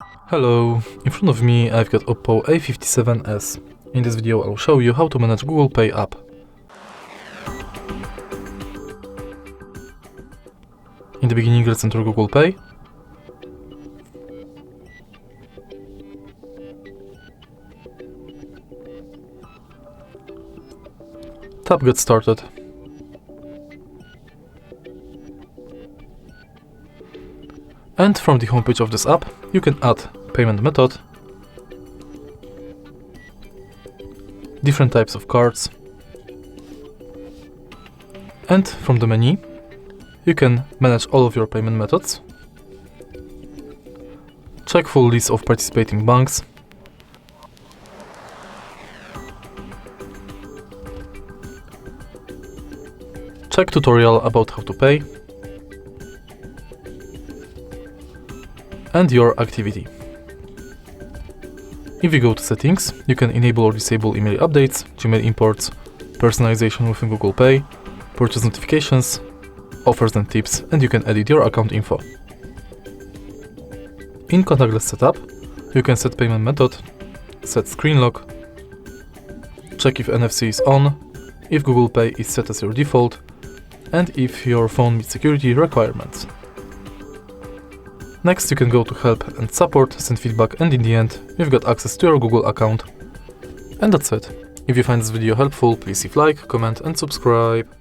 Hello, in front of me I've got OPPO A57s. In this video I'll show you how to manage Google Pay app. In the beginning, let's enter Google Pay. Tap Get Started. And from the homepage of this app, you can add payment method, different types of cards, and from the menu, you can manage all of your payment methods, check full list of participating banks, check tutorial about how to pay, and your activity. If you go to settings, you can enable or disable email updates, Gmail imports, personalization within Google Pay, purchase notifications, offers and tips, and you can edit your account info. In contactless setup, you can set payment method, set screen lock, check if NFC is on, if Google Pay is set as your default, and if your phone meets security requirements. Next, you can go to help and support, send feedback, and in the end, you've got access to your Google account. And that's it. If you find this video helpful, please leave like, comment and subscribe.